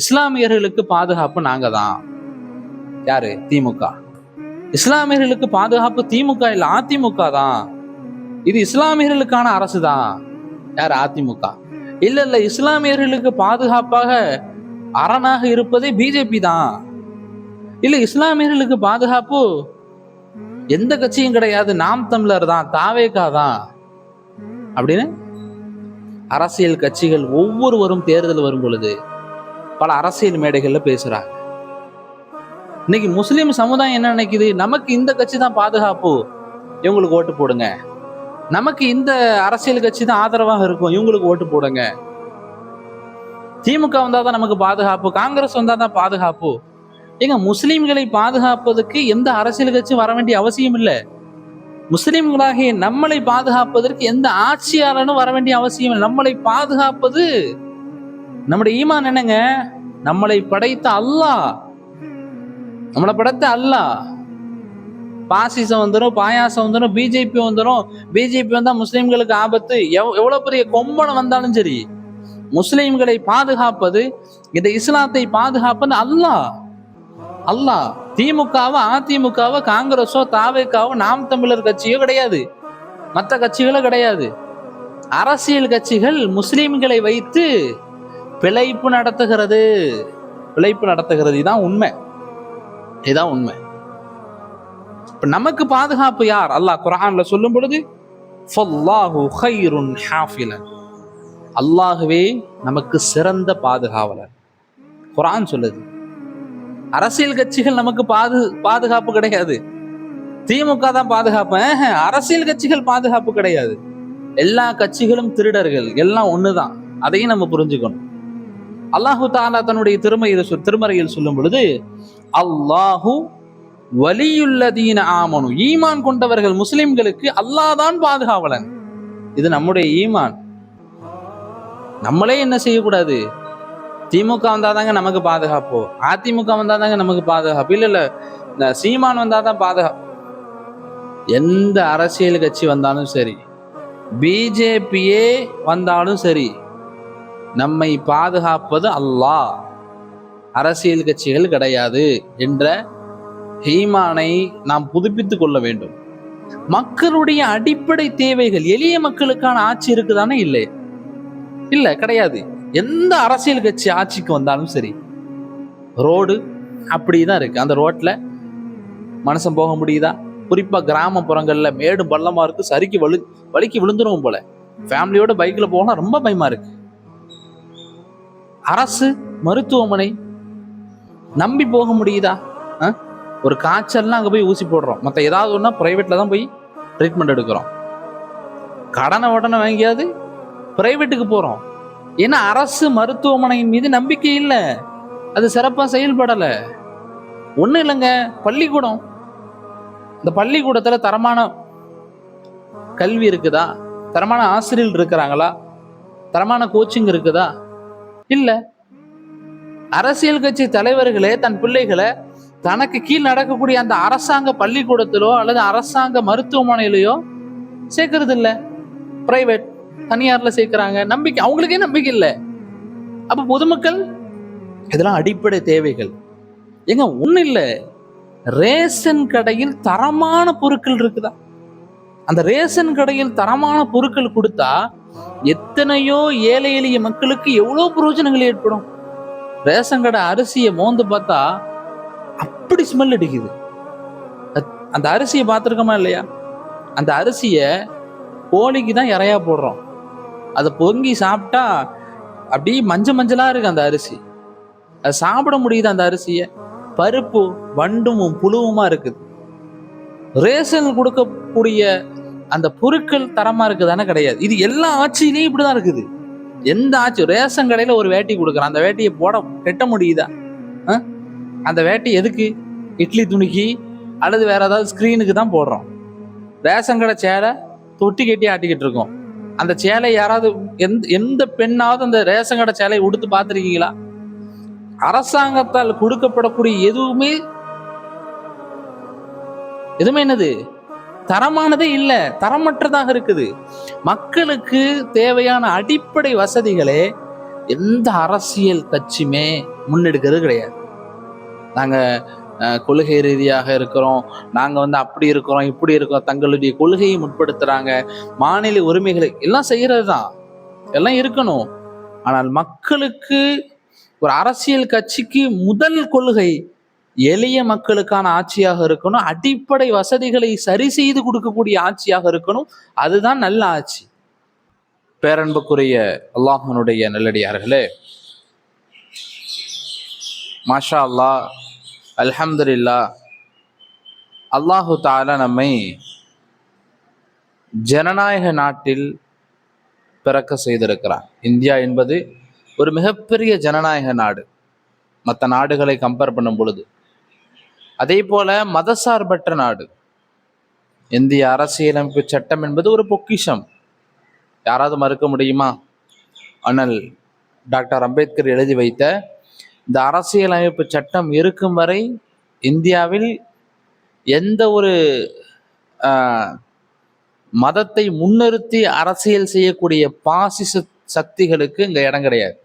இஸ்லாமியர்களுக்கு பாதுகாப்பு நாங்க தான். யாரு? திமுக. இஸ்லாமியர்களுக்கு பாதுகாப்பு திமுக இல்ல, அதிமுக தான். இது இஸ்லாமியர்களுக்கான அரசு தான். யார்? அதிமுக. இல்ல இல்ல, இஸ்லாமியர்களுக்கு பாதுகாப்பாக அரணாக இருப்பதே பிஜேபி தான். இல்ல, இஸ்லாமியர்களுக்கு பாதுகாப்பு எந்த கட்சியும் கிடையாது, நாம் தமிழர் தான், தாவேகா தான் அப்படின்னு அரசியல் கட்சிகள் ஒவ்வொருவரும் தேர்தல் வரும் பொழுது பல அரசியல் மேடைகள்ல பேசுறாங்க. இன்னைக்கு முஸ்லிம் சமுதாயம் என்ன நினைக்குது? நமக்கு இந்த கட்சி தான் பாதுகாப்பு, இவங்களுக்கு ஓட்டு போடுங்க. நமக்கு இந்த அரசியல் கட்சி தான் ஆதரவாக இருக்கும், இவங்களுக்கு ஓட்டு போடுங்க. திமுக வந்தாதான் நமக்கு பாதுகாப்பு, காங்கிரஸ் வந்தாதான் பாதுகாப்பு. ஏங்க, முஸ்லிம்களை பாதுகாப்பதற்கு எந்த அரசியல் கட்சியும் வர வேண்டிய அவசியம் இல்லை. முஸ்லிம்களாகிய நம்மளை பாதுகாப்பதற்கு எந்த ஆட்சியாளனும் வர வேண்டிய அவசியம் இல்லை. நம்மளை பாதுகாப்பது நம்முடைய ஈமான். என்னங்க? நம்மளை படைத்த அல்லாஹ். நம்மளை படைத்த அல்லாஹ். பாசிசம் வந்துடும், பாயாசம் வந்துடும், பிஜேபி வந்துடும். பிஜேபி வந்தா முஸ்லிம்களுக்கு ஆபத்து. எவ்வளவு பெரிய கொம்பனம் வந்தாலும் சரி, முஸ்லிம்களை பாதுகாப்பது, இந்த இஸ்லாத்தை பாதுகாப்பது அல்லாஹ். அல்லாஹ். திமுகவோ அதிமுகவோ காங்கிரஸோ தாவேகாவோ நாம் தமிழர் கட்சியோ கிடையாது, மற்ற கட்சிகளோ கிடையாது. அரசியல் கட்சிகள் முஸ்லிம்களை வைத்து பிழைப்பு நடத்துகிறது. இதான் உண்மை. இதுதான் உண்மை. இப்ப நமக்கு பாதுகாப்பு யார்? அல்லாஹ் குர்ஆன்ல சொல்லும் பொழுது ஃபல்லாஹு கைருன் ஹாஃபிலன், அல்லாஹ்வே நமக்கு சிறந்த பாதுகாவலர். குர்ஆன் சொல்லுது. அரசியல் கட்சிகள் நமக்கு பாதுகாப்பு கிடையாது. திமுக தான் பாதுகாப்பு. அரசியல் கட்சிகள் பாதுகாப்பு கிடையாது. எல்லா கட்சிகளும் திருடர்கள், எல்லாம் ஒண்ணுதான். அதையும் நம்ம புரிஞ்சுக்கணும். அல்லாஹு தஆலா தன்னுடைய திருமறையில் சொல்லும் பொழுது அல்லாஹு வலியுல்லதீன ஆமனு, ஈமான் கொண்டவர்கள் முஸ்லிம்களுக்கு அல்லாஹ் தான் பாதுகாவலன். இது நம்முடைய ஈமான். நம்மளே என்ன செய்யக்கூடாது? திமுக வந்தாதாங்க நமக்கு பாதுகாப்பு, அதிமுக வந்தாதாங்க நமக்கு பாதுகாப்பு, இல்ல இந்த சீமான் வந்தாதான் பாதுகாப்பு. எந்த அரசியல் கட்சி வந்தாலும் சரி, பிஜேபியே வந்தாலும் சரி, நம்மை பாதுகாப்பது அல்லாஹ், அரசியல் கட்சிகள் கிடையாது என்ற ஈமானை நாம் புதுப்பித்துக் கொள்ள வேண்டும். மக்களுடைய அடிப்படை தேவைகள், எளிய மக்களுக்கான ஆட்சி இருக்குதானே? இல்லை, இல்ல, கிடையாது. எந்த அரசியல் கட்சி ஆட்சிக்கு வந்தாலும் சரி, ரோடு அப்படிதான் இருக்கு. அந்த ரோட்ல மனுஷன் போக முடியுதா? குறிப்பா கிராமப்புறங்கள்ல மேடு பள்ளமா இருக்கு, சரிக்கு வலிக்கு விழுந்துரும் போல. ஃபேமிலியோட பைக்ல போனா ரொம்ப பயமா இருக்கு. அரசு மருத்துவமனை நம்பி போக முடியுதா? ஒரு காய்ச்சல்னா அங்க போய் ஊசி போடுறோம், மற்ற ஏதாவது ஒன்னா பிரைவேட்ல தான் போய் ட்ரீட்மெண்ட் எடுக்கிறோம். கடனை உடனே வாங்கியாவது பிரைவேட்டுக்கு போறோம். ஏன்னா அரசு மருத்துவமனையின் மீது நம்பிக்கை இல்லை, அது சிறப்பா செயல்படல. ஒண்ணும் இல்லைங்க, பள்ளிக்கூடம், இந்த பள்ளிக்கூடத்துல தரமான கல்வி இருக்குதா? தரமான ஆசிரியர்கள் இருக்கிறாங்களா? தரமான கோச்சிங் இருக்குதா? இல்ல. அரசியல் கட்சி தலைவர்களே தன் பிள்ளைகளை தனக்கு கீழ் நடக்கக்கூடிய அந்த அரசாங்க பள்ளிக்கூடத்திலோ அல்லது அரசாங்க மருத்துவமனையிலயோ சேர்க்கறது இல்லை, பிரைவேட் தனியார்ல சேர்க்கிறாங்க. நம்பிக்கை, அவங்களுக்கே நம்பிக்கை இல்லை. அப்ப பொதுமக்கள், இதெல்லாம் அடிப்படை தேவைகள். ஏங்க, ஒண்ணு இல்ல, ரேஷன் கடையில் தரமான பொருட்கள் இருக்குதா? அந்த ரேஷன் கடையில் தரமான பொருட்கள் கொடுத்தா எத்தனையோ ஏழை எளிய மக்களுக்கு எவ்வளவு பிரயோஜனங்கள் ஏற்படும். ரேஷன் கடை அரிசியை மோந்து பார்த்தா அப்படி ஸ்மெல் அடிக்குது. அந்த அரிசியை பார்த்துருக்கோமா இல்லையா? அந்த அரிசியை கோழிக்கு தான் இறையா போடுறோம். அதை பொங்கி சாப்பிட்டா அப்படியே மஞ்சளா இருக்கு அந்த அரிசி. அது சாப்பிட முடியுது அந்த அரிசிய? பருப்பு வண்டும் புழுவுமா இருக்குது. ரேஷன் கொடுக்கக்கூடிய அந்த பொருட்கள் தரமா இருக்குதானே? கிடையாது. இது எல்லா ஆட்சியிலையும் இப்படிதான் இருக்குது. எந்த ஆட்சி, ரேஷன் கடையில ஒரு வேட்டி கொடுக்குறான், அந்த வேட்டியை கட்ட முடியுதா? அந்த வேட்டி எதுக்கு? இட்லி துணிக்கு அல்லது வேற ஏதாவது ஸ்கிரீனுக்கு தான் போடுறோம். ரேஷன் கடை சேலை தொட்டி கட்டி ஆட்டிக்கிட்டு இருக்கோம். அந்த சேலை யாராவது எந்த பெண்ணாவது அந்த ரேஷன் கடை சேலையை உடுத்து பார்த்துருக்கீங்களா? அரசாங்கத்தால் கொடுக்கப்படக்கூடிய எதுவுமே என்னது? தரமானதே இல்லை, தரமற்றதாக இருக்குது. மக்களுக்கு தேவையான அடிப்படை வசதிகளே எந்த அரசியல் கட்சியுமே முன்னெடுக்கிறது கிடையாது. நாங்கள் கொள்கை ரீதியாக இருக்கிறோம், நாங்கள் அப்படி இருக்கிறோம் இப்படி இருக்கிறோம், தங்களுடைய கொள்கையை முற்படுத்துகிறாங்க, மாநில உரிமைகளை எல்லாம் செய்கிறது தான், எல்லாம் இருக்கணும். ஆனால் மக்களுக்கு ஒரு அரசியல் கட்சிக்கு முதல் கொள்கை எளிய மக்களுக்கான ஆட்சியாக இருக்கணும், அடிப்படை வசதிகளை சரி செய்து கொடுக்கக்கூடிய ஆட்சியாக இருக்கணும். அதுதான் நல்ல ஆட்சி. பேரன்புக்குரிய அல்லாஹ்வினுடைய நல்லடியார்களே, மாஷா அல்லாஹ், அல்ஹம்துலில்லாஹ், அல்லாஹு தஆலா நம்மை ஜனநாயக நாட்டில் பிறக்க செய்திருக்கிறார். இந்தியா என்பது ஒரு மிகப்பெரிய ஜனநாயக நாடு, மற்ற நாடுகளை கம்பேர் பண்ணும் பொழுது. அதே போல மதசார்பற்ற நாடு. இந்திய அரசியலமைப்பு சட்டம் என்பது ஒரு பொக்கிஷம், யாராவது மறுக்க முடியுமா? ஆனால் டாக்டர் அம்பேத்கர் எழுதி வைத்த இந்த அரசியலமைப்பு சட்டம் இருக்கும் வரை இந்தியாவில் எந்த ஒரு மதத்தை முன்னிறுத்தி அரசியல் செய்யக்கூடிய பாசிச சக்திகளுக்கு இங்கே இடம் கிடையாது.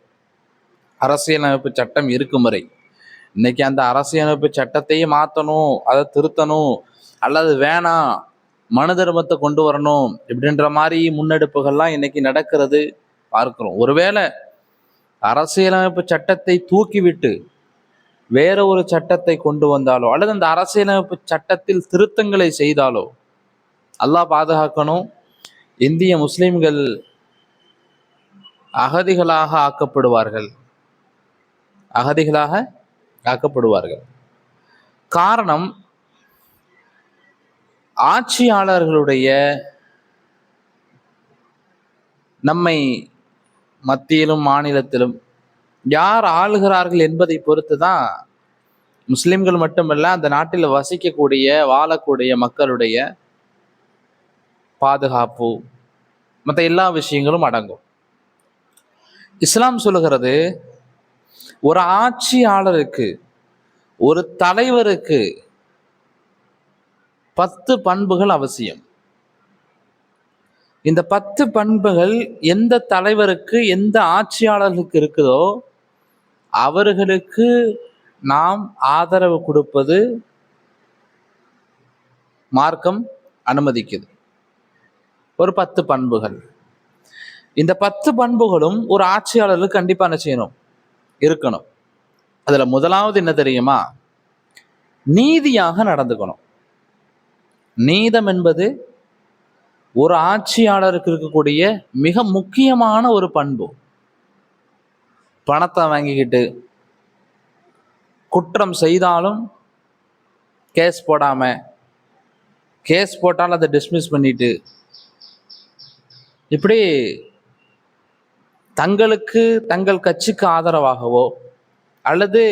அரசியலமைப்பு சட்டம் இருக்கும் வரை. இன்னைக்கு அந்த அரசியலமைப்பு சட்டத்தையே மாற்றணும், அதை திருத்தணும், அல்லது வேணாம் மனு தர்மத்தை கொண்டு வரணும் இப்படின்ற மாதிரி முன்னெடுப்புகள்லாம் இன்னைக்கு நடக்கிறது பார்க்கிறோம். ஒருவேளை அரசியலமைப்பு சட்டத்தை தூக்கிவிட்டு வேற ஒரு சட்டத்தை கொண்டு வந்தாலோ, அல்லது அந்த அரசியலமைப்பு சட்டத்தில் திருத்தங்களை செய்தாலோ, அல்லாஹ் பாதுகாக்கணும், இந்திய முஸ்லிம்கள் அகதிகளாக ஆக்கப்படுவார்கள், அகதிகளாக ஆக்கப்படுவார்கள். காரணம், ஆட்சியாளர்களுடைய நம்மை மத்தியிலும் மாநிலத்திலும் யார் ஆளுகிறார்கள் என்பதை பொறுத்து தான் முஸ்லிம்கள் மட்டுமல்ல அந்த நாட்டில் வசிக்கக்கூடிய வாழக்கூடிய மக்களுடைய பாதுகாப்பு மற்ற எல்லா விஷயங்களும் அடங்கும். இஸ்லாம் சொல்லுகிறது, ஒரு ஆட்சியாளருக்கு, ஒரு தலைவருக்கு 10 பண்புகள் அவசியம். இந்த 10 பண்புகள் எந்த தலைவருக்கு, எந்த ஆட்சியாளர்களுக்கு இருக்குதோ அவர்களுக்கு நாம் ஆதரவு கொடுப்பது மார்க்கம் அனுமதிக்குது. ஒரு 10 பண்புகள். இந்த 10 பண்புகளும் ஒரு ஆட்சியாளர்களுக்கு கண்டிப்பா என்ன செய்யணும், இருக்கணும். அதுல முதலாவது என்ன தெரியுமா? நீதியாக நடந்துக்கணும். நீதம் என்பது ஒரு ஆட்சியாளருக்கு இருக்கக்கூடிய மிக முக்கியமான ஒரு பண்பு. பணத்தை வாங்கிக்கிட்டு குற்றம் செய்தாலும் கேஸ் போடாம, கேஸ் போட்டாலும் அதை டிஸ்மிஸ் பண்ணிட்டு, இப்படி தங்களுக்கு தங்கள் கட்சிக்கு ஆதரவாகவோ அல்லது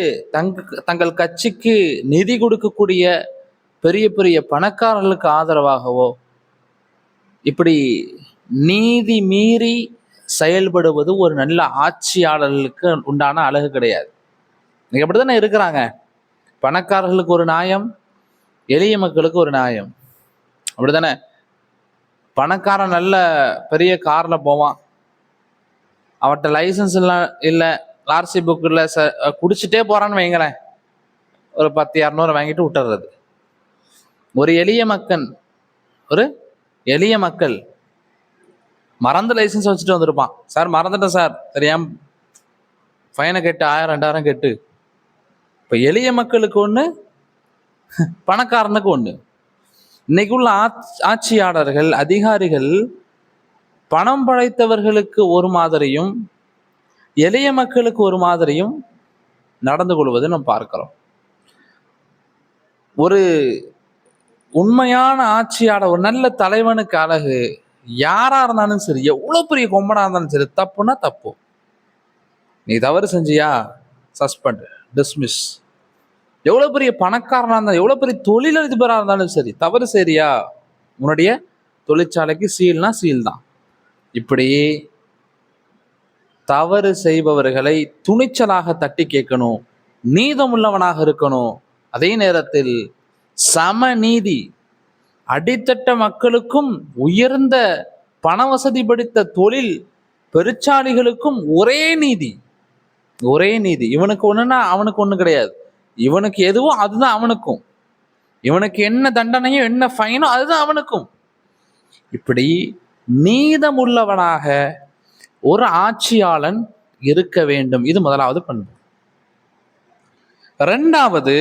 தங்கள் கட்சிக்கு நிதி கொடுக்கக்கூடிய பெரிய பெரிய பணக்காரர்களுக்கு ஆதரவாகவோ இப்படி நீதி மீறி செயல்படுவது ஒரு நல்ல ஆட்சியாளர்களுக்கு உண்டான அழகு கிடையாது. இன்னைக்கு அப்படித்தானே இருக்கிறாங்க. பணக்காரர்களுக்கு ஒரு நியாயம், எளிய மக்களுக்கு ஒரு நியாயம். அப்படித்தானே? பணக்காரன் நல்ல பெரிய கார்ல போவான், அவன்கிட்ட லைசன்ஸ் இல்லை, ஆர்சி புக் இல்லை, குடிச்சிட்டே போறான்னு வைங்களேன், ஒரு 1000-200 வாங்கிட்டு விட்டுறது. ஒரு எளிய மக்கள் மறந்து லைசன்ஸ் வச்சுட்டு வந்திருப்பான். சார் மறந்துட்டேன் சார், தெரியாம ஃபைனை கட்டு, 1000-2000 கட்டு. இப்போ எளிய மக்களுக்கு ஒன்று, பணக்காரனுக்கு ஒன்று. இன்னைக்கு உள்ள ஆட்சியாளர்கள், அதிகாரிகள் பணம் படைத்தவர்களுக்கு ஒரு மாதிரியும் எளிய மக்களுக்கு ஒரு மாதிரியும் நடந்து கொள்வதை நம்ம பார்க்கிறோம். ஒரு உண்மையான ஆட்சியாளர், ஒரு நல்ல தலைவனுக்கு அழகு யாரா இருந்தாலும் சரி, எவ்வளவு பெரிய கொம்பனா இருந்தாலும் சரி, தப்புனா தப்பு. நீ தவறு செஞ்சியா, சஸ்பெண்ட், டிஸ்மிஸ். எவ்வளவு பெரிய பணக்காரனா இருந்தாலும், எவ்வளவு பெரிய தொழிலதிபரா இருந்தாலும் சரி, தவறு சரியா, உன்னுடைய தொழிற்சாலைக்கு சீல்னா சீல் தான். இப்படி தவறு செய்பவர்களை துணிச்சலாக தட்டி கேட்கணும், நீதமுள்ளவனாக இருக்கணும். அதே நேரத்தில் சமநீதி, அடித்தட்ட மக்களுக்கும் உயர்ந்த பண வசதி படைத்த தொழில் பெருச்சாளிகளுக்கும் ஒரே நீதி. ஒரே நீதி. இவனுக்கு ஒண்ணுன்னா அவனுக்கு ஒண்ணு கிடையாது. இவனுக்கு எதுவோ அதுதான் அவனுக்கும். இவனுக்கு என்ன தண்டனையோ என்ன ஃபைனோ அதுதான் அவனுக்கும். இப்படி நீதமுள்ளவனாக ஒரு ஆட்சியாளன் இருக்க வேண்டும். இது முதலாவது பண்பு. ரெண்டாவது,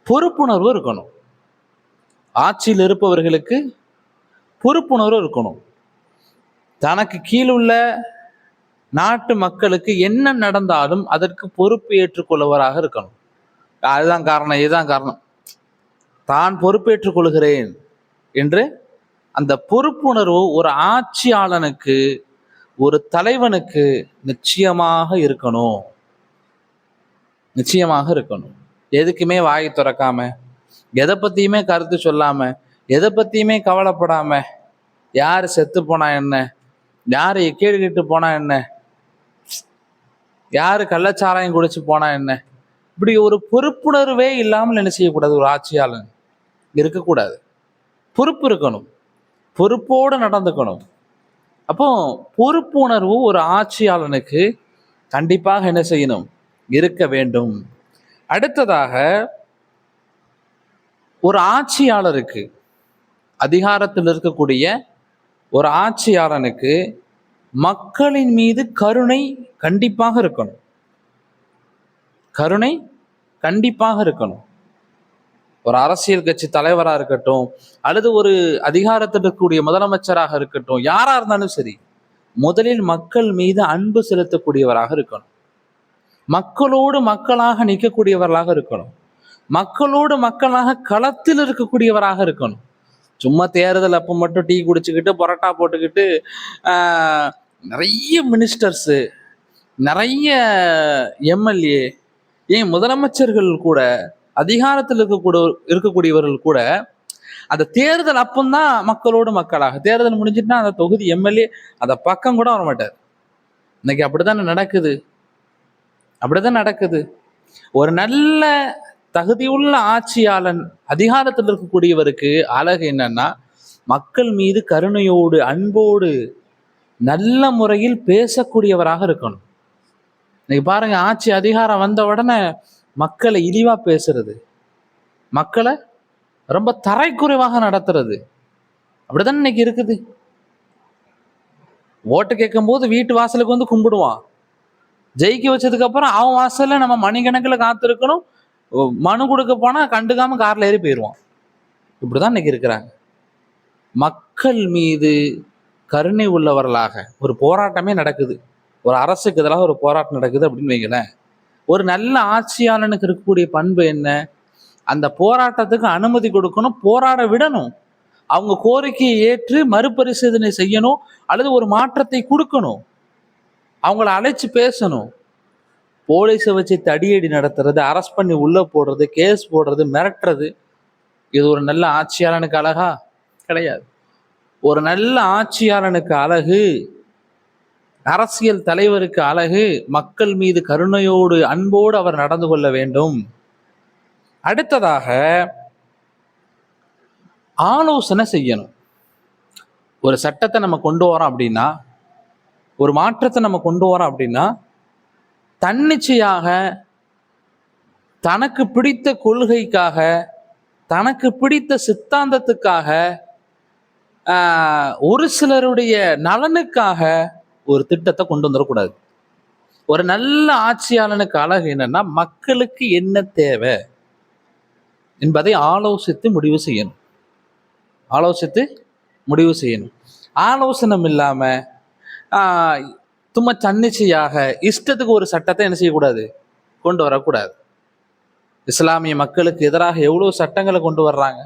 பொறுப்புணர்வு இருக்கணும். ஆட்சியில் இருப்பவர்களுக்கு பொறுப்புணர்வு இருக்கணும். தனக்கு கீழுள்ள நாட்டு மக்களுக்கு என்ன நடந்தாலும் அதற்கு பொறுப்பு ஏற்றுக்கொள்வராக இருக்கணும். அதுதான் காரணம், இதுதான் காரணம், தான் பொறுப்பேற்றுக் கொள்கிறேன் என்று அந்த பொறுப்புணர்வு ஒரு ஆட்சியாளனுக்கு, ஒரு தலைவனுக்கு நிச்சயமாக இருக்கணும். நிச்சயமாக இருக்கணும். எதுக்குமே வாயை திறக்காம, எதை பத்தியுமே கருத்து சொல்லாம, எதை பத்தியுமே கவலைப்படாம, யாரு செத்து போனா என்ன, யாரு கேடு கேட்டு போனா என்ன, யாரு கள்ளச்சாராயம் குடிச்சு போனா என்ன, இப்படி ஒரு பொறுப்புணர்வே இல்லாமல் என்ன செய்யக்கூடாது. ஒரு ஆட்சியாளன் இருக்கக்கூடாது. பொறுப்பு இருக்கணும், பொறுப்போடு நடந்துக்கணும். அப்போ பொறுப்புணர்வு ஒரு ஆட்சியாளனுக்கு கண்டிப்பாக என்ன செய்யணும், இருக்க வேண்டும். அடுத்ததாக, ஒரு ஆட்சியாளருக்கு, அதிகாரத்தில் இருக்கக்கூடிய ஒரு ஆட்சியாளனுக்கு மக்களின் மீது கருணை கண்டிப்பாக இருக்கணும். கருணை கண்டிப்பாக இருக்கணும். ஒரு அரசியல் கட்சி தலைவராக இருக்கட்டும், அல்லது ஒரு அதிகாரத்தில் இருக்கக்கூடிய முதலமைச்சராக இருக்கட்டும், யாரா இருந்தாலும் சரி, முதலில் மக்கள் மீது அன்பு செலுத்தக்கூடியவராக இருக்கணும். மக்களோடு மக்களாக நிற்கக்கூடியவர்களாக இருக்கணும். மக்களோடு மக்களாக களத்தில் இருக்கக்கூடியவராக இருக்கணும். சும்மா தேர்தல் அப்போ மட்டும் டீ குடிச்சுக்கிட்டு பரோட்டா போட்டுக்கிட்டு நிறைய மினிஸ்டர்ஸு, நிறைய எம்எல்ஏ, ஏன் முதலமைச்சர்கள் கூட, அதிகாரத்தில் இருக்கக்கூடியவர்கள் கூட அந்த தேர்தல் அப்பந்தான் மக்களோடு மக்களாக, தேர்தல் முடிஞ்சிட்டுனா அந்த தொகுதி எம்எல்ஏ அந்த பக்கம் கூட வரமாட்டார். இன்னைக்கு அப்படித்தான் நடக்குது. அப்படிதான் நடக்குது. ஒரு நல்ல தகுதியுள்ள ஆட்சியாளன், அதிகாரத்தில் இருக்கக்கூடியவருக்கு அழகு என்னன்னா, மக்கள் மீது கருணையோடு அன்போடு நல்ல முறையில் பேசக்கூடியவராக இருக்கணும். இன்னைக்கு பாருங்க, ஆட்சி அதிகாரம் வந்த உடனே மக்களை இழிவா பேசுறது, மக்களை ரொம்ப தரைக்குறைவாக நடத்துறது, அப்படிதான் இன்னைக்கு இருக்குது. ஓட்டு கேட்கும் போது வீட்டு வாசலுக்கு வந்து கும்பிடுவான். ஜெயிக்க வச்சதுக்கு அப்புறம் அவன் வாசல்ல நம்ம மணிக்கணக்கில் காத்திருக்கணும். மனு கொடுக்க போனா கண்டுக்காம கார்ல ஏறி போயிடுவான். இப்படிதான் இன்னைக்கு இருக்கிறாங்க. மக்கள் மீது கருணை உள்ளவர்களாக ஒரு போராட்டமே நடக்குது, ஒரு அரசுக்கு எதிராக ஒரு போராட்டம் நடக்குது அப்படின்னு வைங்களேன். ஒரு நல்ல ஆட்சியாளனுக்கு இருக்கக்கூடிய பண்பு என்ன, அந்த போராட்டத்துக்கு அனுமதி கொடுக்கணும், போராட விடணும், அவங்க கோரிக்கையை ஏற்று மறுபரிசீலனை செய்யணும், அல்லது ஒரு மாற்றத்தை கொடுக்கணும், அவங்கள அழைச்சு பேசணும். போலீஸை வச்சு தடியடி நடத்துறது, அரெஸ்ட் பண்ணி உள்ள போடுறது, கேஸ் போடுறது, மிரட்டுறது, இது ஒரு நல்ல ஆட்சியாளனுக்கு அழகா? கிடையாது. ஒரு நல்ல ஆட்சியாளனுக்கு அழகு, அரசியல் தலைவருக்கு அழகு, மக்கள் மீது கருணையோடு அன்போடு அவர் நடந்து கொள்ள வேண்டும். அடுத்ததாக, ஆலோசனை செய்யணும். ஒரு சட்டத்தை நம்ம கொண்டு வரோம் அப்படின்னா, ஒரு மாற்றத்தை நம்ம கொண்டு வரோம் அப்படின்னா, தன்னிச்சையாக தனக்கு பிடித்த கொள்கைக்காக, தனக்கு பிடித்த சித்தாந்தத்துக்காக, ஒரு சிலருடைய நலனுக்காக ஒரு திட்டத்தை கொண்டு வந்துடக்கூடாது. ஒரு நல்ல ஆட்சியாளனுக்கு அழகு என்னன்னா, மக்களுக்கு என்ன தேவை என்பதை ஆலோசித்து முடிவு செய்யணும். ஆலோசித்து முடிவு செய்யணும். ஆலோசனை இல்லாம சும்மா தன்னிச்சையாக இஷ்டத்துக்கு ஒரு சட்டத்தை என்ன செய்யக்கூடாது, கொண்டு வரக்கூடாது. இஸ்லாமிய மக்களுக்கு எதிராக எவ்வளவு சட்டங்களை கொண்டு வர்றாங்க.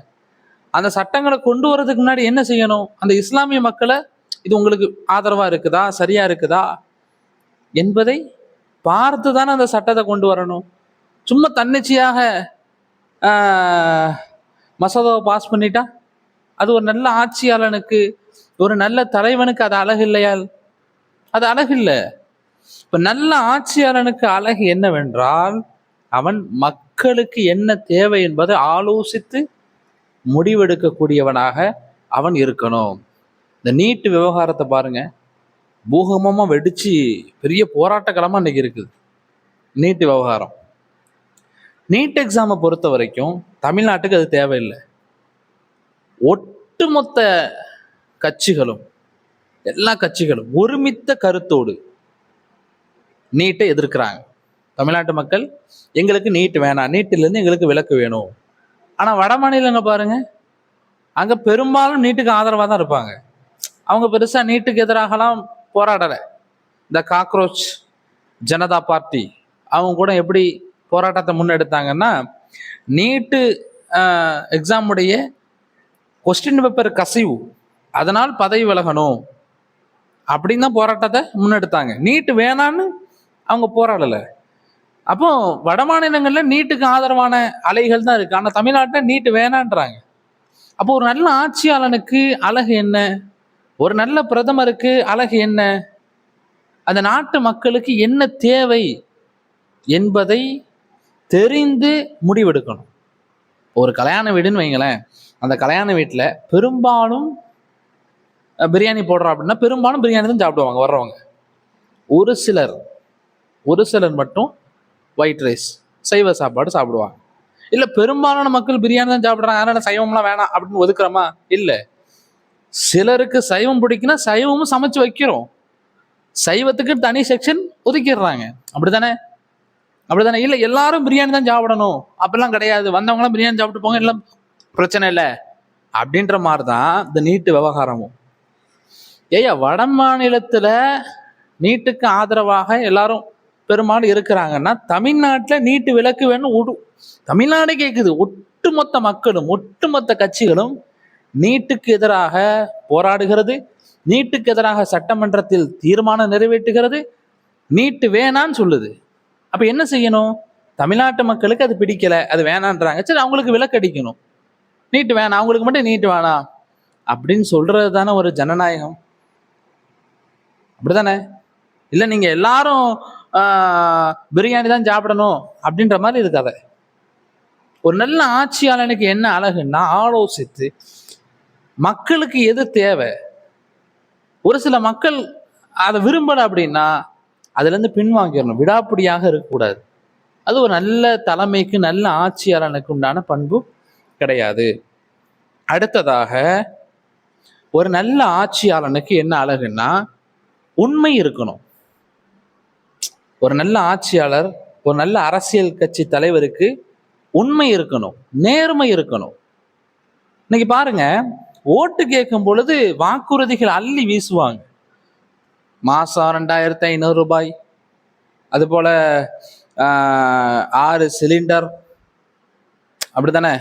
அந்த சட்டங்களை கொண்டு வர்றதுக்கு முன்னாடி என்ன செய்யணும், அந்த இஸ்லாமிய மக்களை இது உங்களுக்கு ஆதரவா இருக்குதா, சரியா இருக்குதா என்பதை பார்த்து தானே அந்த சட்டத்தை கொண்டு வரணும். சும்மா தன்னிச்சையாக மசோதாவை பாஸ் பண்ணிட்டா அது ஒரு நல்ல ஆட்சியாளனுக்கு, ஒரு நல்ல தலைவனுக்கு அது அழகு இல்லையா? அது அழகு இல்லை. இப்ப நல்ல ஆட்சியாளனுக்கு அழகு என்னவென்றால், அவன் மக்களுக்கு என்ன தேவை என்பதை ஆலோசித்து முடிவெடுக்கக்கூடியவனாக அவன் இருக்கணும். இந்த நீட்டு விவகாரத்தை பாருங்க, பூகம்பமா வெடிச்சு பெரிய போராட்ட களமா இன்னைக்கு இருக்குது நீட் விவகாரம். நீட் எக்ஸாமை பொறுத்த வரைக்கும் தமிழ்நாட்டுக்கு அது தேவையில்லை. ஒட்டுமொத்த கட்சிகளும், எல்லா கட்சிகளும் ஒருமித்த கருத்தோடு நீட்டை எதிர்க்கிறாங்க. தமிழ்நாட்டு மக்கள் எங்களுக்கு நீட் வேணாம், நீட்டிலேருந்து எங்களுக்கு விலக்கு வேணும். ஆனால் வட மாநிலங்க பாருங்க, அங்கே பெரும்பாலும் நீட்டுக்கு ஆதரவாக தான் இருப்பாங்க. அவங்க பெருசாக நீட்டுக்கு எதிராகலாம் போராடலை. இந்த காக்ரோச் ஜனதா பார்ட்டி அவங்க கூட எப்படி போராட்டத்தை முன்னெடுத்தாங்கன்னா, நீட்டு எக்ஸாமுடைய கொஸ்டின் பேப்பர் கசிவு, அதனால் பதவி விலகணும் அப்படின்னு தான் போராட்டத்தை முன்னெடுத்தாங்க. நீட்டு வேணான்னு அவங்க போராடலை. அப்போ வட மாநிலங்களில் நீட்டுக்கு ஆதரவான அலைகள் தான் இருக்கு. ஆனால் தமிழ்நாட்டில் நீட்டு வேணான்றாங்க. அப்போ ஒரு நல்ல ஆட்சியாளனுக்கு அழகு என்ன, ஒரு நல்ல பிரதமருக்கு அழகு என்ன, அந்த நாட்டு மக்களுக்கு என்ன தேவை என்பதை தெரிந்து முடிவெடுக்கணும். ஒரு கல்யாண வீடுன்னு வைங்களேன், அந்த கல்யாண வீட்டில் பெரும்பாலும் பிரியாணி போடுறோம் அப்படின்னா பெரும்பாலும் பிரியாணி தான் சாப்பிடுவாங்க வர்றவங்க. ஒரு சிலர் மட்டும் ஒயிட் ரைஸ் சைவ சாப்பாடு சாப்பிடுவாங்க. இல்லை பெரும்பாலான மக்கள் பிரியாணி தான் சாப்பிட்றாங்க, அதனால சைவம்லாம் வேணாம் அப்படின்னு ஒதுக்குறோமா? இல்லை. சிலருக்கு சைவம் பிடிக்குன்னா சைவமும் சமைச்சு வைக்கிறோம், சைவத்துக்கு தனி செக்ஷன் ஒதுக்கிடுறாங்க. அப்படித்தானே? இல்லை எல்லாரும் பிரியாணி தான் சாப்பிடணும் அப்படிலாம் கிடையாது, வந்தவங்களாம் பிரியாணி சாப்பிட்டு போங்க, எல்லாம் பிரச்சனை இல்லை அப்படின்ற மாதிரி தான் இந்த நீட்டு விவகாரமும். வட மாநிலத்துல நீட்டுக்கு ஆதரவாக எல்லாரும் பெரும்பாலும் இருக்கிறாங்கன்னா, தமிழ்நாட்டில் நீட்டு விலக்கு வேணும் தமிழ்நாடு கேட்குது. ஒட்டுமொத்த மக்களும் ஒட்டுமொத்த கட்சிகளும் நீட்டுக்கு எதிராக போராடுகிறது, நீட்டுக்கு எதிராக சட்டமன்றத்தில் தீர்மானம் நிறைவேற்றுகிறது, நீட்டு வேணான்னு சொல்லுது. அப்ப என்ன செய்யணும்? தமிழ்நாட்டு மக்களுக்கு அது பிடிக்கல, அது வேணான்றாங்க, சரி அவங்களுக்கு விலக்கு அடிக்கணும், நீட்டு வேணாம், அவங்களுக்கு மட்டும் நீட்டு வேணாம் அப்படின்னு சொல்றது தானே ஒரு ஜனநாயகம். அப்படித்தானே? இல்லை நீங்க எல்லாரும் பிரியாணி தான் சாப்பிடணும் அப்படின்ற மாதிரி இருக்காத. ஒரு நல்ல ஆட்சியாளனுக்கு என்ன அழகுன்னா, ஆலோசித்து மக்களுக்கு எது தேவை, ஒரு சில மக்கள் அதை விரும்பல அப்படின்னா அதுல இருந்து பின்வாங்கிடணும், விடாப்பிடியாக இருக்கக்கூடாது. அது ஒரு நல்ல தலைமைக்கு, நல்ல ஆட்சியாளனுக்கு உண்டான பண்பு கிடையாது. அடுத்ததாக, ஒரு நல்ல ஆட்சியாளனுக்கு என்ன அழகுன்னா உண்மை இருக்கணும். ஒரு நல்ல ஆட்சியாளர், ஒரு நல்ல அரசியல் கட்சி தலைவருக்கு உண்மை இருக்கணும், நேர்மை இருக்கணும். இன்னைக்கு பாருங்க, ஓட்டு கேட்கும் பொழுது வாக்குறுதிகள் அள்ளி வீசுவாங்க. மாசம் 2500 ரூபாய், அது போல 6 சிலிண்டர், அப்படித்தானே?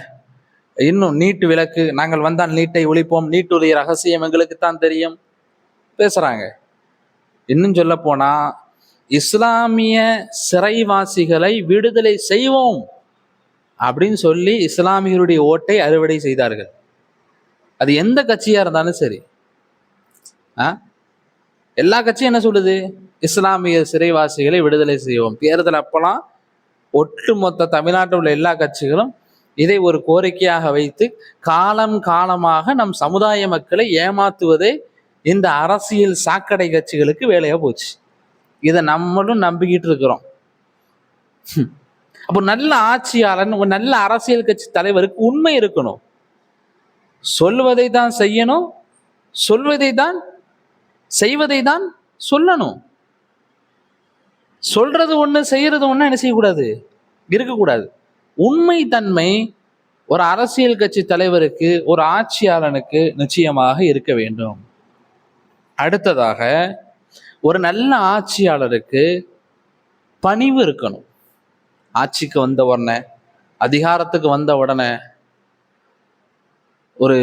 இன்னும் நீட்டு விலக்கு, நாங்கள் வந்தால் நீட்டை ஒழிப்போம், நீட்டுடைய ரகசியம் எங்களுக்கு தான் தெரியும் பேசுறாங்க. இன்னும் சொல்ல போனா, இஸ்லாமிய சிறைவாசிகளை விடுதலை செய்வோம் அப்படின்னு சொல்லி இஸ்லாமியருடைய ஓட்டை அறுவடை செய்தார்கள். அது எந்த கட்சியா இருந்தாலும் சரி. எல்லா கட்சியும் என்ன சொல்லுது? இஸ்லாமிய சிறைவாசிகளை விடுதலை செய்வோம். தேர்தல் அப்பெல்லாம் ஒட்டுமொத்த தமிழ்நாட்டில் உள்ள எல்லா கட்சிகளும் இதை ஒரு கோரிக்கையாக வைத்து காலம் காலமாக நம் சமுதாய மக்களை ஏமாத்துவதே இந்த அரசியல் சாக்கடை கட்சிகளுக்கு வேலையா போச்சு. இதை நம்மளும் நம்பிக்கிட்டு இருக்கிறோம். அப்போ நல்ல ஆட்சியாளன், ஒரு நல்ல அரசியல் கட்சி தலைவருக்கு உண்மை இருக்கணும். சொல்வதை தான் செய்யணும், சொல்வதை தான் செய்வதை தான் சொல்லணும். சொல்றது ஒண்ணு, செய்யறது ஒண்ணு என்ன செய்யக்கூடாது, இருக்கக்கூடாது. உண்மை தன்மை ஒரு அரசியல் கட்சி தலைவருக்கு, ஒரு ஆட்சியாளனுக்கு நிச்சயமாக இருக்க வேண்டும். அடுத்ததாக, ஒரு நல்ல ஆட்சியாளருக்கு பணிவு இருக்கணும். ஆட்சிக்கு வந்த உடனே, அதிகாரத்துக்கு வந்த உடனே ஒரு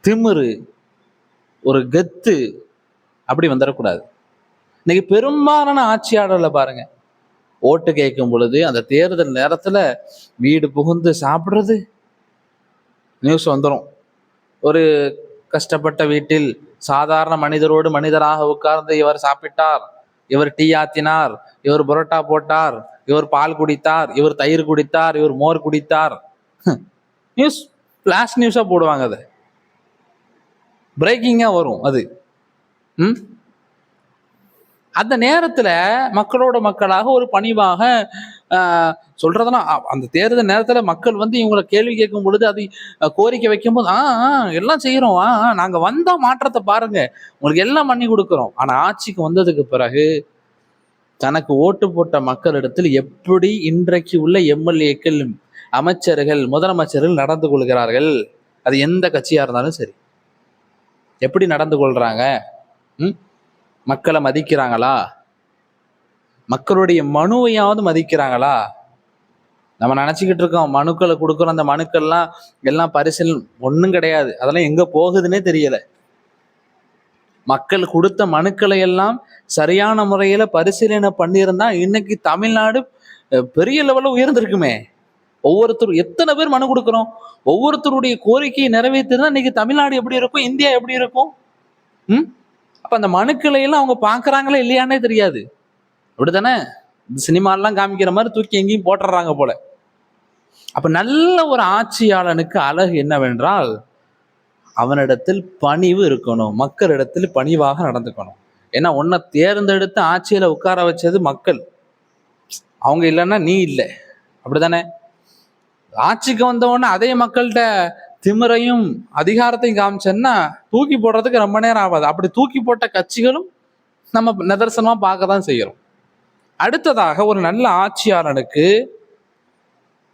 திமிரு, ஒரு கெத்து அப்படி வந்துடக்கூடாது. இன்னைக்கு பெரும்பாலான ஆட்சியாளர்களை பாருங்க, ஓட்டு கேட்கும் பொழுது அந்த தேர்தல் நேரத்துல வீடு புகுந்து சாப்பிடுறது நியூஸ் வந்துடும். ஒரு கஷ்டப்பட்ட வீட்டில் சாதாரண மனிதரோடு மனிதராக உட்கார்ந்து இவர் சாப்பிட்டார், இவர் டீ ஆத்தினார், இவர் புரோட்டா போட்டார், இவர் பால் குடித்தார், இவர் தயிர் குடித்தார், இவர் மோர் குடித்தார், நியூஸ் ஃபிளாஷ் நியூஸா போடுவாங்க. அதை பிரேக்கிங்கா வரும். அது அந்த நேரத்துல மக்களோட மக்களாக ஒரு பணிவாக சொல்றதெல்லாம் அந்த தேர்தல் நேரத்துல மக்கள் வந்து இவங்களை கேள்வி கேட்கும் பொழுது அது கோரிக்கை வைக்கும் போது எல்லாம் செய்யறோம், நாங்க வந்தா மாற்றத்தை பாருங்க, உங்களுக்கு எல்லாம் பண்ணி கொடுக்குறோம். ஆனா ஆட்சிக்கு வந்ததுக்கு பிறகு தனக்கு ஓட்டு போட்ட மக்களிடத்தில் எப்படி இன்றைக்கு உள்ள எம்எல்ஏக்கள், அமைச்சர்கள், முதலமைச்சர்கள் நடந்து கொள்கிறார்கள், அது எந்த கட்சியா இருந்தாலும் சரி, எப்படி நடந்து கொள்றாங்க? மக்களை மதிக்கிறாங்களா? மக்களுடைய மனுவையாவது மதிக்கிறாங்களா? நம்ம நினைச்சுக்கிட்டு இருக்கோம் மனுக்களை கொடுக்குறோம், அந்த மனுக்கள்லாம் எல்லாம் பரிசீலனை ஒன்றும் கிடையாது, அதெல்லாம் எங்க போகுதுன்னே தெரியல. மக்கள் கொடுத்த மனுக்களை எல்லாம் சரியான முறையில பரிசீலனை பண்ணியிருந்தா இன்னைக்கு தமிழ்நாடு பெரிய லெவலில் உயர்ந்திருக்குமே. ஒவ்வொருத்தரும் எத்தனை பேர் மனு கொடுக்குறோம், ஒவ்வொருத்தருடைய கோரிக்கையை நிறைவேற்றினா இன்னைக்கு தமிழ்நாடு எப்படி இருக்கும், இந்தியா எப்படி இருக்கும்? அப்ப அந்த மனுக்களை எல்லாம் அவங்க பாக்குறாங்களா இல்லையானே தெரியாது. அப்படித்தானே? சினிமாலாம் காமிக்கிற மாதிரி தூக்கி எங்கேயும் போட்டுறாங்க போல. அப்ப நல்ல ஒரு ஆட்சியாளனுக்கு அழகு என்னவென்றால் அவனிடத்தில் பணிவு இருக்கணும், மக்களிடத்தில் பணிவாக நடந்துக்கணும். ஏன்னா உன்னை தேர்ந்தெடுத்து ஆட்சியில உட்கார வச்சது மக்கள், அவங்க இல்லைன்னா நீ இல்லை. அப்படித்தானே? ஆட்சிக்கு வந்தவொடனே அதே மக்கள்கிட்ட திமிரையும் அதிகாரத்தையும் காமிச்சேன்னா தூக்கி போடுறதுக்கு ரொம்ப நேரம் ஆகாது. அப்படி தூக்கி போட்ட கட்சிகளும் நம்ம நிதர்சனமா பார்க்க தான் செய்யறோம். அடுத்ததாக ஒரு நல்ல ஆட்சியாளனுக்கு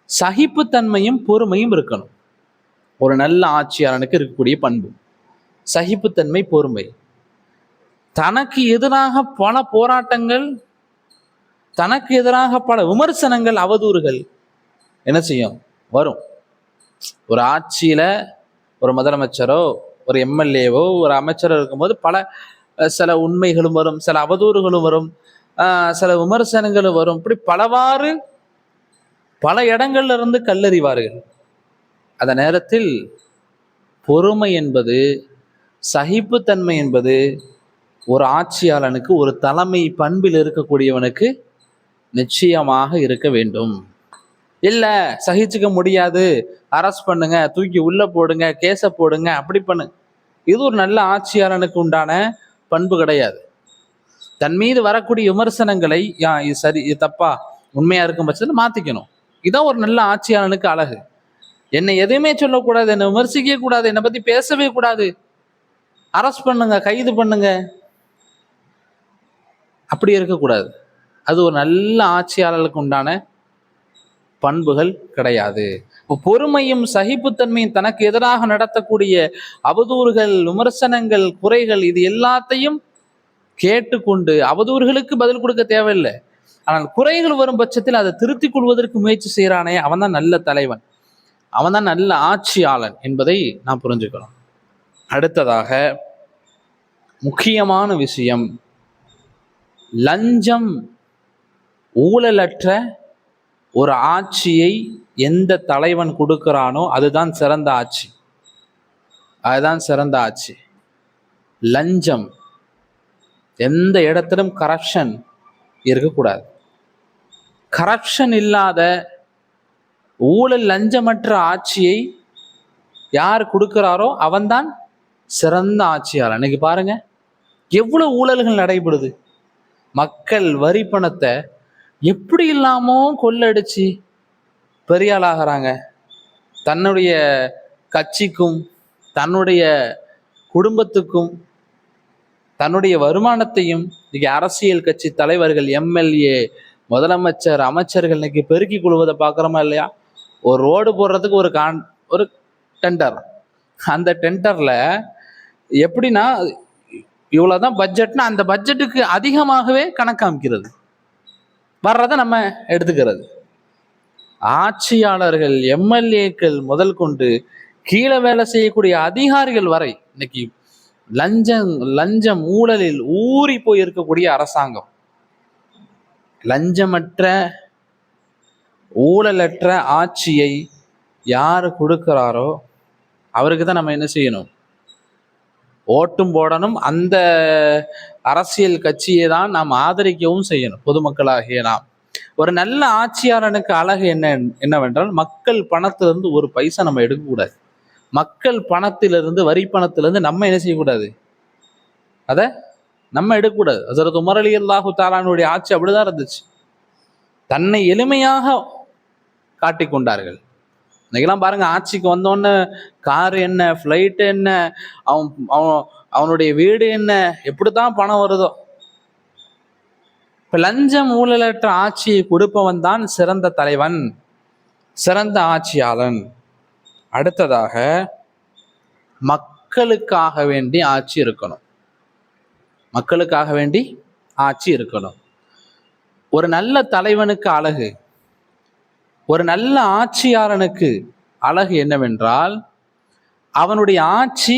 சகிப்புத்தன்மையும் பொறுமையும் இருக்கணும். ஒரு நல்ல ஆட்சியாளனுக்கு இருக்கக்கூடிய பண்பு சகிப்புத்தன்மை, பொறுமை. தனக்கு எதிராக பல போராட்டங்கள், தனக்கு எதிராக பல விமர்சனங்கள், அவதூறுகள் என்ன செய்யும்? வரும். ஒரு ஆட்சியில ஒரு முதலமைச்சரோ ஒரு எம்எல்ஏவோ ஒரு அமைச்சரோ இருக்கும்போது சில உண்மைகளும் வரும், சில அவதூறுகளும் வரும், சில விமர்சனங்களும் வரும். இப்படி பலவாறு பல இடங்கள்ல இருந்து கல்லறிவார்கள். அந்த நேரத்தில் பொறுமை என்பது, சகிப்புத்தன்மை என்பது ஒரு ஆட்சியாளனுக்கு, ஒரு தலைமை பண்பில் இருக்கக்கூடியவனுக்கு நிச்சயமாக இருக்க வேண்டும். இல்லை சகிச்சுக்க முடியாது, அரெஸ்ட் பண்ணுங்க, தூக்கி உள்ள போடுங்க, கேஸ போடுங்க, அப்படி பண்ணு, இது ஒரு நல்ல ஆட்சியாளனுக்கு உண்டான பண்பு கிடையாது. தன் மீது வரக்கூடிய விமர்சனங்களை இது சரி, இது தப்பா, உண்மையா இருக்கும் பட்சத்தில் மாத்திக்கணும். இதான் ஒரு நல்ல ஆட்சியாளனுக்கு அழகு. என்னை எதுவுமே சொல்லக்கூடாது, என்னை விமர்சிக்க கூடாது, என்னை பத்தி பேசவே கூடாது, அரெஸ்ட் பண்ணுங்க, கைது பண்ணுங்க, அப்படி இருக்கக்கூடாது. அது ஒரு நல்ல ஆட்சியாளர்களுக்கு உண்டான பண்புகள் கிடையாது. பொறுமையும் சகிப்புத்தன்மையும், தனக்கு எதிராக நடத்தக்கூடிய அவதூறுகள், விமர்சனங்கள், குறைகள், இது எல்லாத்தையும் கேட்டுக்கொண்டு, அவதூறுகளுக்கு பதில் கொடுக்க தேவையில்லை, ஆனால் குறைகள் வரும் பட்சத்தில் அதை திருத்திக் கொள்வதற்கு முயற்சி செய்கிறானே, அவன் தான் நல்ல தலைவன், அவன் தான் நல்ல ஆட்சியாளன் என்பதை நாம் புரிஞ்சுக்கணும். அடுத்ததாக முக்கியமான விஷயம், லஞ்சம் ஊழலற்ற ஒரு ஆட்சியை எந்த தலைவன் கொடுக்கிறானோ அதுதான் சிறந்த ஆட்சி, அதுதான் சிறந்த ஆட்சி. லஞ்சம், எந்த இடத்திலும் கரப்ஷன் இருக்கக்கூடாது. கரப்ஷன் இல்லாத, ஊழல் லஞ்சமற்ற ஆட்சியை யார் கொடுக்கிறாரோ அவன்தான் சிறந்த ஆட்சியாளர். இன்னைக்கு பாருங்க எவ்வளவு ஊழல்கள் நடைபெறுது. மக்கள் வரி பணத்தை எப்படி இல்லாமோ கொள்ளடிச்சு பெரிய ஆளாகிறாங்க. தன்னுடைய கட்சிக்கும் தன்னுடைய குடும்பத்துக்கும் தன்னுடைய வருமானத்தையும் இன்னைக்கு அரசியல் கட்சி தலைவர்கள், எம்எல்ஏ, முதலமைச்சர், அமைச்சர்கள் இன்னைக்கு பெருக்கி கொள்வதை பார்க்குறோமா இல்லையா? ஒரு ரோடு போடுறதுக்கு ஒரு டெண்டர், அந்த டெண்டர்ல எப்படின்னா இவ்வளவுதான் பட்ஜெட்னா அந்த பட்ஜெட்டுக்கு அதிகமாகவே கணக்காமிக்கிறது, வர்றதை நம்ம எடுத்துக்கிறது. ஆட்சியாளர்கள், எம்எல்ஏக்கள் முதல் கொண்டு கீழே வேலை செய்யக்கூடிய அதிகாரிகள் வரை இன்னைக்கு லஞ்சம் ஊழலில் ஊறி போய் இருக்கக்கூடிய அரசாங்கம். லஞ்சமற்ற ஊழலற்ற ஆட்சியை யாரு கொடுக்கிறாரோ அவருக்கு தான் நம்ம என்ன செய்யணும்? ஓட்டும் போடணும். அந்த அரசியல் கட்சியை தான் நாம் ஆதரிக்கவும் செய்யணும். பொதுமக்களாகிய நாம். ஒரு நல்ல ஆட்சியாளனுக்கு அழகு என்னவென்றால், மக்கள் பணத்திலிருந்து ஒரு பைசா நம்ம எடுக்கக்கூடாது. மக்கள் பணத்திலிருந்து, வரி பணத்திலிருந்து நம்ம என்ன செய்யக்கூடாது? அதை நம்ம எடுக்கக்கூடாது. ஹஸரத் உமர் ரலியல்லாஹு தஆலாவுடைய ஆட்சி அப்படிதான் இருந்துச்சு. தன்னை எளிமையாக காட்டிக்கொண்டார்கள். இன்னைக்கெல்லாம் பாருங்க, ஆட்சிக்கு வந்தோடனே கார் என்ன, ஃப்ளைட் என்ன, அவன் அவன் அவனுடைய வீடு என்ன, எப்படித்தான் பணம் வருதோ. இப்ப லஞ்சம் ஊழலற்ற ஆட்சியை கொடுப்பவன் தான் சிறந்த தலைவன், சிறந்த ஆட்சியாளன். அடுத்ததாக, மக்களுக்காக வேண்டி ஆட்சி இருக்கணும். மக்களுக்காக வேண்டி ஆட்சி இருக்கணும். ஒரு நல்ல தலைவனுக்கு அழகு, ஒரு நல்ல ஆட்சியாளனுக்கு அழகு என்னவென்றால், அவனுடைய ஆட்சி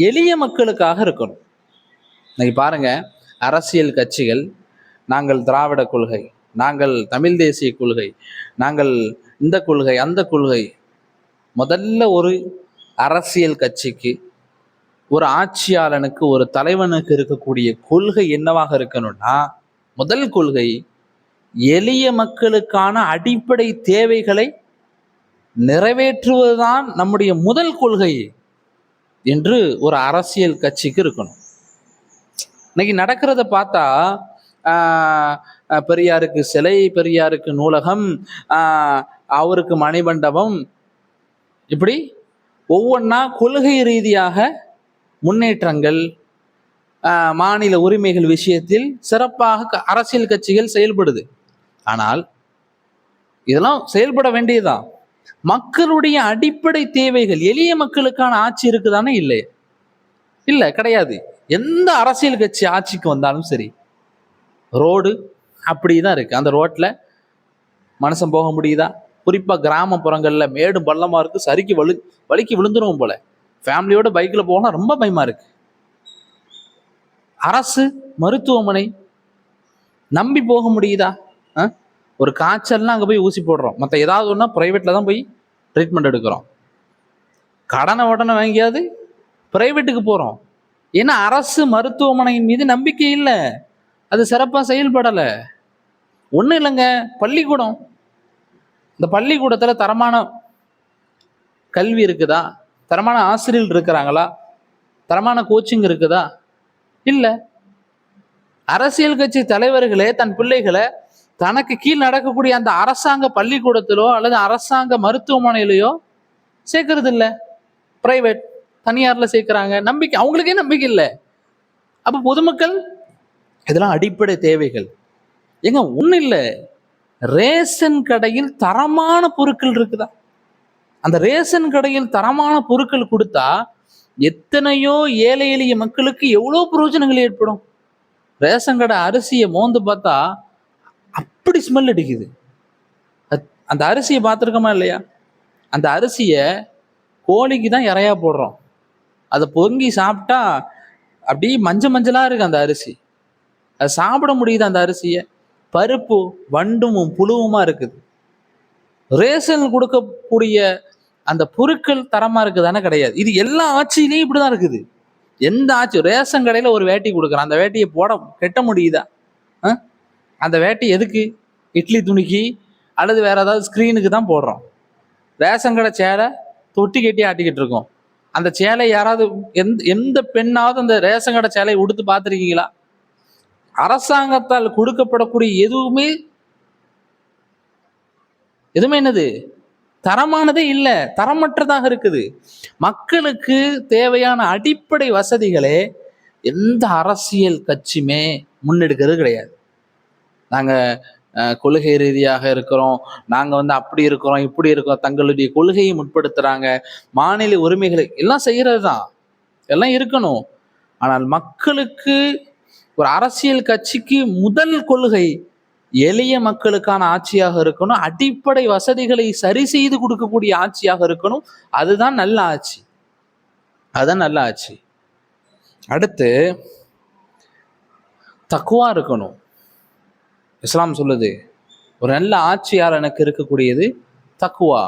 எளிய மக்களுக்காக இருக்கணும். இன்னைக்கு பாருங்க, அரசியல் கட்சிகள், நாங்கள் திராவிட கொள்கை, நாங்கள் தமிழ் தேசிய கொள்கை, நாங்கள் இந்த கொள்கை அந்த கொள்கை. முதல்ல ஒரு அரசியல் கட்சிக்கு, ஒரு ஆட்சியாளனுக்கு, ஒரு தலைவனுக்கு இருக்கக்கூடிய கொள்கை என்னவாக இருக்கணும்னா, முதல் கொள்கை எளிய மக்களுக்கான அடிப்படை தேவைகளை நிறைவேற்றுவதுதான் நம்முடைய முதல் கொள்கை என்று ஒரு அரசியல் கட்சிக்கு இருக்கணும். இன்னைக்கு நடக்கிறத பார்த்தா பெரியாருக்கு சிலை, பெரியாருக்கு நூலகம், அவருக்கு மணிமண்டபம், இப்படி ஒவ்வொன்றா கொள்கை ரீதியாக முன்னேற்றங்கள், மாநில உரிமைகள் விஷயத்தில் சிறப்பாக அரசியல் கட்சிகள் செயல்படுது. ஆனால் இதெல்லாம் செயல்பட வேண்டியதுதான். மக்களுடைய அடிப்படை தேவைகள், எளிய மக்களுக்கான ஆட்சி இருக்குதானே? இல்லை, இல்லை, கிடையாது. எந்த அரசியல் கட்சி ஆட்சிக்கு வந்தாலும் சரி, ரோடு அப்படிதான் இருக்கு. அந்த ரோட்ல மனுஷன் போக முடியுதா? குறிப்பா கிராமப்புறங்கள்ல மேடு பள்ளமா இருக்கு, சரிக்கு வலிக்கு விழுந்துருவோம் போல. ஃபேமிலியோட பைக்ல போனா ரொம்ப பயமா இருக்கு. அரசு மருத்துவமனை நம்பி போக முடியுதா? ஒரு காய்ச்சல்னா அங்கே போய் ஊசி போடுறோம், மற்ற ஏதாவது ஒன்றா ப்ரைவேட்டில் தான் போய் ட்ரீட்மெண்ட் எடுக்கிறோம். கடனை உடனே வாங்கியாவது ப்ரைவேட்டுக்கு போகிறோம். ஏன்னா அரசு மருத்துவமனையின் மீது நம்பிக்கை இல்லை, அது சிறப்பாக செயல்படலை. ஒன்றும் இல்லைங்க, பள்ளிக்கூடம், இந்த பள்ளிக்கூடத்தில் தரமான கல்வி இருக்குதா? தரமான ஆசிரியர்கள் இருக்கிறாங்களா? தரமான கோச்சிங் இருக்குதா? இல்லை. அரசியல் கட்சி தலைவர்களே தன் பிள்ளைகளை தனக்கு கீழ் நடக்கக்கூடிய அந்த அரசாங்க பள்ளிக்கூடத்திலோ அல்லது அரசாங்க மருத்துவமனையிலையோ சேர்க்கறது இல்லை, பிரைவேட் தனியார்ல சேர்க்கிறாங்க. நம்பிக்கை, அவங்களுக்கே நம்பிக்கை இல்லை. அப்ப பொதுமக்கள், இதெல்லாம் அடிப்படை தேவைகள். எங்க ஒன்றும் இல்லை, ரேஷன் கடையில் தரமான பொருட்கள் இருக்குதா? அந்த ரேஷன் கடையில் தரமான பொருட்கள் கொடுத்தா எத்தனையோ ஏழை எளிய மக்களுக்கு எவ்வளோ பிரயோஜனங்கள் ஏற்படும். ரேஷன் கடை அரிசியை மோந்து பார்த்தா அப்படி ஸ்மெல் அடிக்குது. அந்த அரிசியை பார்த்துருக்கோமா இல்லையா? அந்த அரிசியை கோழிக்கு தான் இறையா போடுறோம், அதை பொங்கி சாப்பிட்டா அப்படியே மஞ்சளா இருக்கு அந்த அரிசி. அது சாப்பிட முடியுது அந்த அரிசியை? பருப்பு வண்டும் புழுவுமா இருக்குது. ரேஷன் கொடுக்கக்கூடிய அந்த பொருட்கள் தரமா இருக்குதானே? கிடையாது. இது எல்லா ஆட்சியிலையும் இப்படிதான் இருக்குது. எந்த ஆட்சி, ரேஷன் கடையில ஒரு வேட்டி கொடுக்குறான், அந்த வேட்டியை கட்ட முடியுதா? அந்த வேட்டி எதுக்கு? இட்லி துணிக்கு அல்லது வேற ஏதாவது ஸ்கிரீனுக்கு தான் போடுறோம். ரேஷன் கடை சேலை தொட்டி கட்டி ஆட்டிக்கிட்டு இருக்கோம். அந்த சேலை யாராவது எந்த பெண்ணாவது அந்த ரேஷன் கடை சேலையை உடுத்து பார்த்துருக்கீங்களா? அரசாங்கத்தால் கொடுக்கப்படக்கூடிய எதுவுமே என்னது? தரமானதே இல்லை, தரமற்றதாக இருக்குது. மக்களுக்கு தேவையான அடிப்படை வசதிகளே எந்த அரசியல் கட்சியுமே முன்னெடுக்கிறது கிடையாது. நாங்கள் கொள்கை ரீதியாக இருக்கிறோம், நாங்கள் அப்படி இருக்கிறோம் இப்படி இருக்கோம், தங்களுடைய கொள்கையை முற்படுத்துகிறாங்க, மாநில உரிமைகளை எல்லாம் செய்கிறது தான், எல்லாம் இருக்கணும். ஆனால் மக்களுக்கு, ஒரு அரசியல் கட்சிக்கு முதல் கொள்கை எளிய மக்களுக்கான ஆட்சியாக இருக்கணும், அடிப்படை வசதிகளை சரி செய்து கொடுக்கக்கூடிய ஆட்சியாக இருக்கணும். அதுதான் நல்ல ஆட்சி, அதுதான் நல்ல ஆட்சி. அடுத்து தக்குவா இருக்கணும். இஸ்லாம் சொல்லுது, ஒரு நல்ல ஆட்சியாளனுக்கு இருக்கக்கூடியது தக்குவா.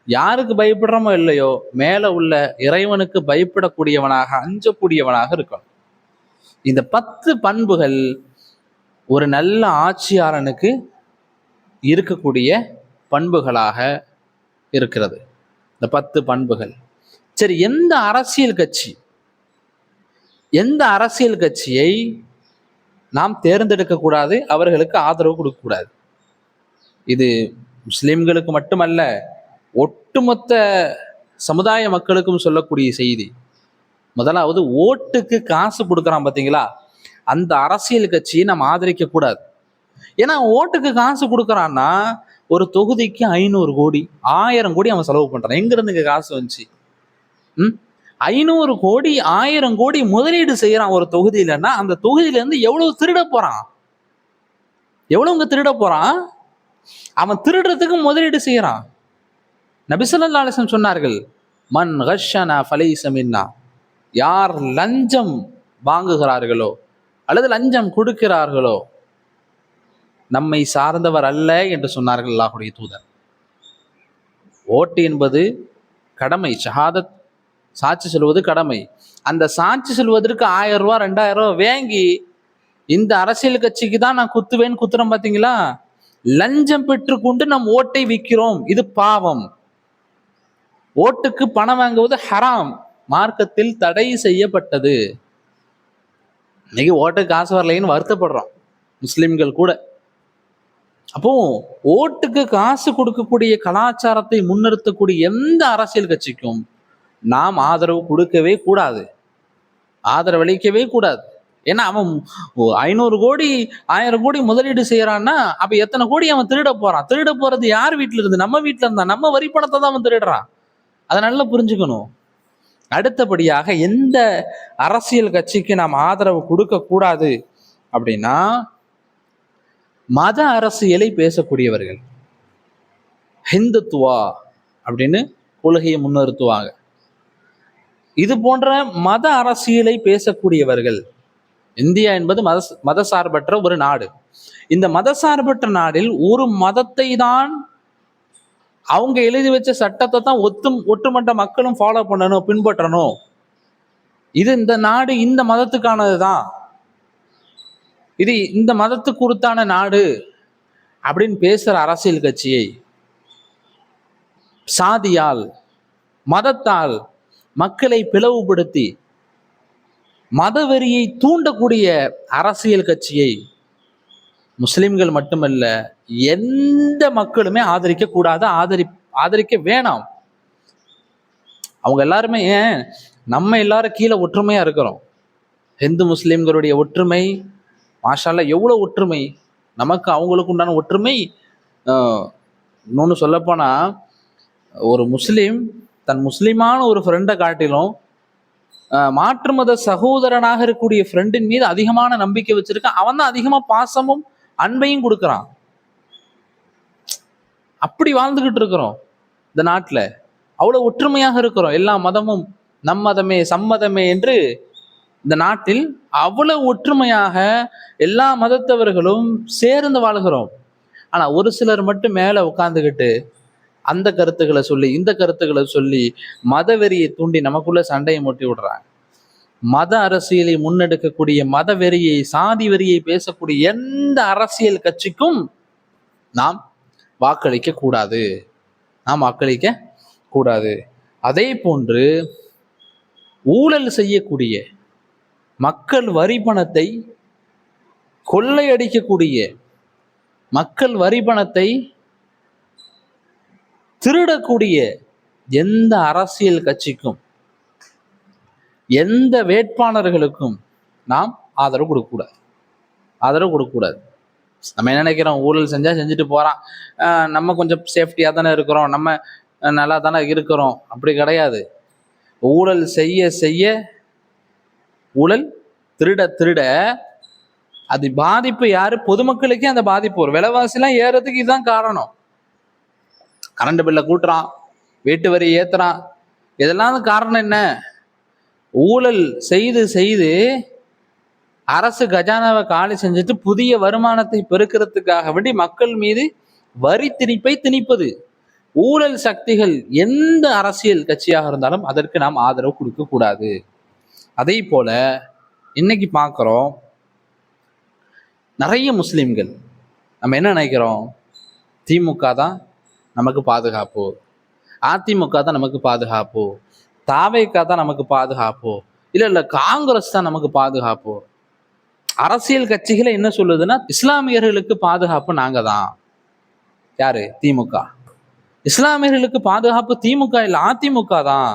யாருக்கு பயப்படுறோமோ இல்லையோ, மேல உள்ள இறைவனுக்கு பயப்படக்கூடியவனாக, அஞ்சக்கூடியவனாக இருக்கணும். இந்த 10 பண்புகள் ஒரு நல்ல ஆட்சியாளனுக்கு இருக்கக்கூடிய பண்புகளாக இருக்கிறது. இந்த 10 பண்புகள். சரி, எந்த அரசியல் கட்சி எந்த அரசியல் கட்சியை நாம் தேர்ந்தெடுக்க கூடாது, அவர்களுக்கு ஆதரவு கொடுக்கக்கூடாது. இது முஸ்லிம்களுக்கு மட்டுமல்ல, ஒட்டுமொத்த சமுதாய மக்களுக்கும் சொல்லக்கூடிய செய்தி. முதலாவது, ஓட்டுக்கு காசு கொடுக்குறான் பார்த்தீங்களா, அந்த அரசியல் கட்சியை நம்ம ஆதரிக்க கூடாது. ஏன்னா ஓட்டுக்கு காசு கொடுக்குறான்னா ஒரு தொகுதிக்கு 500 கோடி 1000 கோடி அவன் செலவு பண்றான். எங்க இருந்து காசு வந்துச்சு? 500 கோடி 1000 கோடி முதலீடு செய்யறான் ஒரு தொகுதியிலன்னா, அந்த தொகுதியில இருந்து எவ்வளவு திருட போறான்? எவ்வளவுங்க திருட போறான்? அவன் திருடுறதுக்கு முதலீடு செய்யறான். நபி ஸல்லல்லாஹு அலைஹி வஸல்லம் சொன்னார்கள், மன் கஷனா ஃபலைஸ மின்னா. யார் லஞ்சம் வாங்குகிறார்களோ அல்லது லஞ்சம் கொடுக்கிறார்களோ நம்மை சார்ந்தவர் அல்ல என்று சொன்னார்கள் அல்லாஹ்வுடைய தூதர். ஓட்டு என்பது கடமை, ஷஹாதத் சாட்சி சொல்வது கடமை. அந்த சாட்சி சொல்வதற்கு 1000 ரூபா 2000 ரூபா வாங்கி இந்த அரசியல் கட்சிக்கு தான் நான் குத்துவேன்னு குத்துறோம் பார்த்தீங்களா, லஞ்சம் பெற்றுக்கொண்டு நம் ஓட்டை விற்கிறோம். இது பாவம். ஓட்டுக்கு பணம் வாங்குவது ஹராம், மார்க்கத்தில் தடை செய்யப்பட்டது. இன்னைக்கு ஓட்டுக்கு காசு வரலைன்னு வருத்தப்படுறோம் முஸ்லிம்கள் கூட. அப்போ ஓட்டுக்கு காசு கொடுக்கக்கூடிய கலாச்சாரத்தை முன்னிறுத்தக்கூடிய எந்த அரசியல் கட்சிக்கும் நாம் ஆதரவு கொடுக்கவே கூடாது, ஆதரவளிக்கவே கூடாது. ஏன்னா அவன் 500 கோடி 1000 கோடி முதலீடு செய்யறான்னா, அப்ப எத்தனை கோடி அவன் திருட போறான்? திருட போறது யார் வீட்டுல இருந்து? நம்ம வீட்டுல இருந்தா. நம்ம வரி பணத்தை தான் அவன் திருடுறான். அதை நல்லா புரிஞ்சுக்கணும். அடுத்தபடியாக, எந்த அரசியல் கட்சிக்கு நாம் ஆதரவு கொடுக்க கூடாது அப்படின்னா, மத அரசியலை பேசக்கூடியவர்கள், ஹிந்துத்துவா அப்படின்னு கொள்கையை முன்னிறுத்துவாங்க. இது போன்ற மத அரசியலை பேசக்கூடியவர்கள். இந்தியா என்பது மதசார்பற்ற ஒரு நாடு. இந்த மதசார்பற்ற நாடில் ஒரு மதத்தை தான், அவங்க எழுதி வச்ச சட்டத்தை தான் ஒட்டுமொத்த மக்களும் ஃபாலோ பண்ணணும், பின்பற்றணும். இது இந்த நாடு இந்த மதத்துக்கானது தான், இது இந்த மதத்துக்கு உரித்தான நாடு அப்படின்னு பேசுற அரசியல் கட்சியை சாதியால் மதத்தால் மக்களை பிளவுபடுத்தி மதவெறியை தூண்டக்கூடிய அரசியல் கட்சியை முஸ்லிம்கள் மட்டுமல்ல எந்த மக்களுமே ஆதரிக்க கூடாது, ஆதரிக்க வேணாம். அவங்க எல்லாருமே, ஏன் நம்ம எல்லாரும் கீழே ஒற்றுமையா இருக்கிறோம். ஹிந்து முஸ்லிம்களுடைய ஒற்றுமை மாஷால்லா எவ்வளவு ஒற்றுமை, நமக்கு அவங்களுக்கு உண்டான ஒற்றுமை. இன்னொன்று சொல்லப்போனா, ஒரு முஸ்லீம் தன் முஸ்லிமான ஒரு ஃப்ரெண்டை காட்டிலும் மாற்று மத சகோதரனாக இருக்கக்கூடிய ஃப்ரெண்டின் மீது அதிகமான நம்பிக்கை வச்சிருக்கான். அவன் தான் அதிகமா பாசமும் அன்பையும் கொடுக்குறான். அப்படி வாழ்ந்துகிட்டு இருக்கிறோம் இந்த நாட்டில். அவ்வளவு ஒற்றுமையாக இருக்கிறோம். எல்லா மதமும் நம் மதமே சம்மதமே என்று இந்த நாட்டில் அவ்வளவு ஒற்றுமையாக எல்லா மதத்தவர்களும் சேர்ந்து வாழ்கிறோம். ஆனா ஒரு சிலர் மட்டும் மேல உட்கார்ந்துக்கிட்டு அந்த கருத்துக்களை சொல்லி இந்த கருத்துக்களை சொல்லி மதவெறியை தூண்டி நமக்குள்ள சண்டையை மூட்டி விடுறாங்க. மத அரசியலை முன்னெடுக்கக்கூடிய மதவெறியை சாதி வெறியை பேசக்கூடிய எந்த அரசியல் கட்சிக்கும் நாம் வாக்களிக்க கூடாது, நாம் வாக்களிக்க கூடாது. அதே போன்று ஊழல் செய்யக்கூடிய, மக்கள் வரி பணத்தை கொள்ளையடிக்கக்கூடிய, மக்கள் வரி பணத்தை திருடக்கூடிய எந்த அரசியல் கட்சிக்கும் எந்த வேட்பாளர்களுக்கும் நாம் ஆதரவு கொடுக்கக்கூடாது, ஆதரவு கொடுக்கக்கூடாது. நம்ம என்ன நினைக்கிறோம், ஊழல் செஞ்சா செஞ்சுட்டு போறான், நம்ம கொஞ்சம் சேஃப்டியா தானே இருக்கிறோம், நம்ம நல்லா தானே இருக்கிறோம். அப்படி கிடையாது. ஊழல் செய்ய செய்ய, ஊழல் திருட திருட அது பாதிப்பு யாரு? பொதுமக்களுக்கே அந்த பாதிப்பு வரும். விலைவாசிலாம் ஏறதுக்கு இதுதான் காரணம். கரண்ட் பில்லை கூட்டுறான், வீட்டு வரி ஏத்துறான், இதெல்லாம் காரணம் என்ன? ஊழல் செய்து செய்து அரசு கஜானாவை காலி செஞ்சுட்டு புதிய வருமானத்தை பெருக்கிறதுக்காக வேண்டி மக்கள் மீது வரி திணிப்பை திணிப்பது. ஊழல் சக்திகள் எந்த அரசியல் கட்சியாக இருந்தாலும் அதற்கு நாம் ஆதரவு கொடுக்க கூடாது. அதே போல இன்னைக்கு பார்க்குறோம், நிறைய முஸ்லிம்கள் நம்ம என்ன நினைக்கிறோம், திமுக தான் நமக்கு பாதுகாப்பு, அதிமுக தான் நமக்கு பாதுகாப்பு, தாவேகா தான் நமக்கு பாதுகாப்பு, இல்ல காங்கிரஸ் தான் நமக்கு பாதுகாப்பு. அரசியல் கட்சிகளை என்ன சொல்லுதுன்னா, இஸ்லாமியர்களுக்கு பாதுகாப்பு நாங்க தான். யாரு? திமுக. இஸ்லாமியர்களுக்கு பாதுகாப்பு திமுக இல்ல, அதிமுக தான்.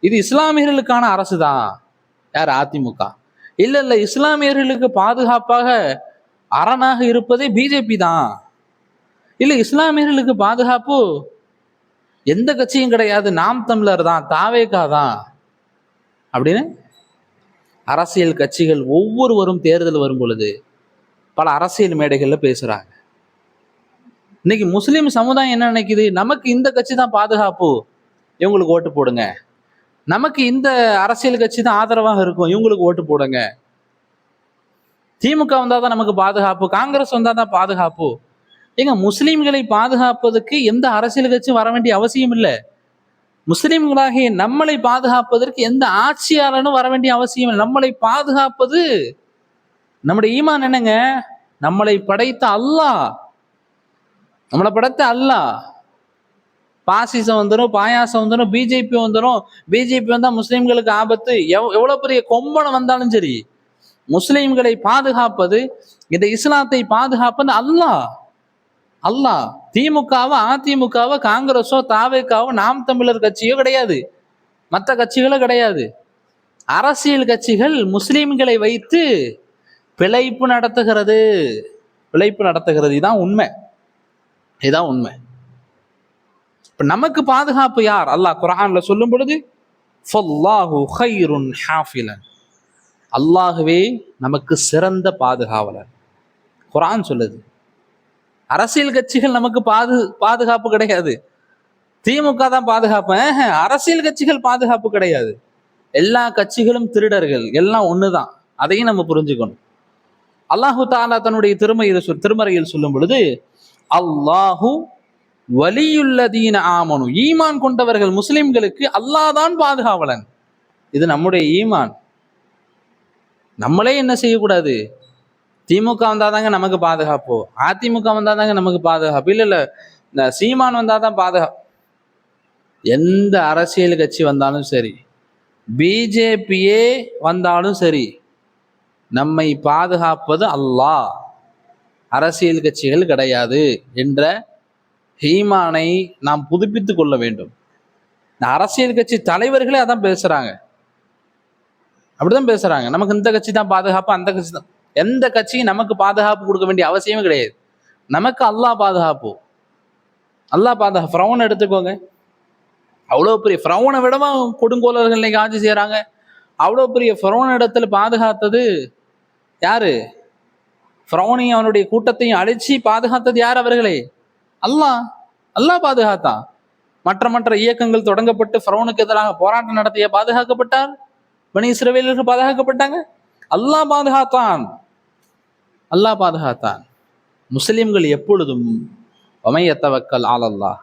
இது இஸ்லாமியர்களுக்கான அரசு தான். யார்? அதிமுக. இல்ல இஸ்லாமியர்களுக்கு பாதுகாப்பாக அரணாக இருப்பதே பிஜேபி தான். இல்ல இஸ்லாமியர்களுக்கு பாதுகாப்பு எந்த கட்சியும் கிடையாது, நாம் தமிழர் தான், தாவேகா தான் அப்படின்னு அரசியல் கட்சிகள் ஒவ்வொருவரும் தேர்தல் வரும் பொழுது பல அரசியல் மேடைகள்ல பேசுறாங்க. இன்னைக்கு முஸ்லிம் சமுதாயம் என்ன நினைக்குது? நமக்கு இந்த கட்சி தான் பாதுகாப்பு, இவங்களுக்கு ஓட்டு போடுங்க. நமக்கு இந்த அரசியல் கட்சி தான் ஆதரவாக இருக்கும், இவங்களுக்கு ஓட்டு போடுங்க. திமுக வந்தாதான் நமக்கு பாதுகாப்பு, காங்கிரஸ் வந்தாதான் பாதுகாப்பு. ஏங்க, முஸ்லிம்களை பாதுகாப்பதற்கு எந்த அரசியல் கட்சியும் வர வேண்டிய அவசியம் இல்லை. முஸ்லிம்களாகிய நம்மளை பாதுகாப்பதற்கு எந்த ஆட்சியாளனும் வர வேண்டிய அவசியம் இல்லை. நம்மளை பாதுகாப்பது நம்முடைய ஈமான். என்னங்க? நம்மளை படைத்த அல்லாஹ். நம்மளை படைத்த அல்லாஹ். பாசிசம் வந்துடும், பாயாசம் வந்துடும், பிஜேபி வந்துடும். பிஜேபி வந்தா முஸ்லிம்களுக்கு ஆபத்து. எவ்வளவு பெரிய கொம்பனை வந்தாலும் சரி, முஸ்லிம்களை பாதுகாப்பது, இந்த இஸ்லாத்தை பாதுகாப்பது அல்லாஹ். அல்லாஹ். திமுகவோ அதிமுகவோ காங்கிரஸோ தாவேகாவோ நாம் தமிழர் கட்சியோ கிடையாது, மற்ற கட்சிகளோ கிடையாது. அரசியல் கட்சிகள் முஸ்லிம்களை வைத்து பிழைப்பு நடத்துகிறது. இதான் உண்மை. இதுதான் உண்மை. இப்ப நமக்கு பாதுகாப்பு யார்? அல்லாஹ் குர்ஆன்ல சொல்லும் பொழுது ஃபல்லாஹு கைருன் ஹாஃபிலன், அல்லாஹ்வே நமக்கு சிறந்த பாதுகாவலர். குர்ஆன் சொல்லுது. அரசியல் கட்சிகள் நமக்கு பாதுகாப்பு கிடையாது. திமுக தான் பாதுகாப்பு. அரசியல் கட்சிகள் பாதுகாப்பு கிடையாது. எல்லா கட்சிகளும் திருடர்கள், எல்லாம் ஒண்ணுதான். அதையும் நம்ம புரிஞ்சுக்கணும். அல்லாஹு தஆலா தன்னுடைய திருமறையில் சொல்லும் பொழுது, அல்லாஹு வலியுல்லதீன ஆமனு, ஈமான் கொண்டவர்கள் முஸ்லிம்களுக்கு அல்லாஹ் தான் பாதுகாவலன். இது நம்முடைய ஈமான். நம்மளே என்ன செய்யக்கூடாது? திமுக வந்தாதாங்க நமக்கு பாதுகாப்பு, அதிமுக வந்தாதாங்க நமக்கு பாதுகாப்பு, இல்ல இந்த சீமான் வந்தாதான் பாதுகாப்பு. எந்த அரசியல் கட்சி வந்தாலும் சரி, பிஜேபியே வந்தாலும் சரி, நம்மை பாதுகாப்பது அல்லாஹ், அரசியல் கட்சிகள் கிடையாது என்ற ஈமானை நாம் புதுப்பித்துக் கொள்ள வேண்டும். இந்த அரசியல் கட்சி தலைவர்களே அதான் பேசுறாங்க, அப்படிதான் பேசுறாங்க. நமக்கு இந்த கட்சி தான் பாதுகாப்பு, அந்த கட்சி தான். எந்த கட்சியும் நமக்கு பாதுகாப்பு கொடுக்க வேண்டிய அவசியமே கிடையாது. நமக்கு அல்லாஹ் பாதுகாப்பு. அல்லாஹ் பாதுகாப்பு. ஃபிரௌன் எடுத்துக்கோங்க. அவ்வளோ பெரிய ஃபிரௌனை விடமா கொடுங்கோலர்கள் இன்னைக்கு ஆட்சி செய்யறாங்க. அவ்வளோ பெரிய ஃபிரௌன் இடத்துல பாதுகாத்தது யாரு? ஃபிரௌனையும் அவனுடைய கூட்டத்தையும் அழிச்சு பாதுகாத்தது யார்? அவர்களே அல்லாஹ். அல்லாஹ் பாதுகாத்தான். மற்ற இயக்கங்கள் தொடங்கப்பட்டு ஃபிரௌனுக்கு எதிராக போராட்டம் நடத்திய பாதுகாக்கப்பட்டார். பனி இஸ்ரவேலர்கள் பாதுகாக்கப்பட்டாங்க. அல்லாஹ் பாதுகாத்தான். அல்லாஹ் பாதுகாத்தான். முஸ்லிம்கள் எப்பொழுதும் வமையத்தவக்கல் அலல்லாஹ்,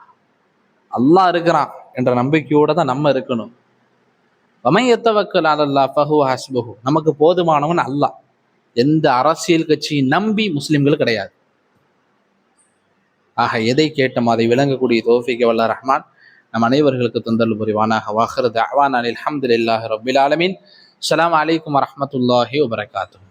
அல்லாஹ் இருக்கிறான் என்ற நம்பிக்கையோட தான் நம்ம இருக்கணும். வமையத்தவக்கல் அலல்லாஹ் ஃபஹுவ ஹஸ்புஹு, நமக்கு போதுமானவன் அல்லாஹ். எந்த அரசியல் கட்சியை நம்பி முஸ்லிம்கள் கிடையாது. ஆக எதை கேட்டோம் அதை விளங்கக்கூடிய தௌஃபீக் வல்ல ரஹ்மான் நம் அனைவர்களுக்கு தந்தல் புரிவானாக. வாஹிரு தஅவானா அல்ஹம்துலில்லாஹி ரப்பில் ஆலமீன். அஸ்ஸலாமு அலைக்கும் வரஹ்மத்துல்லாஹி வபரகாத்துஹு.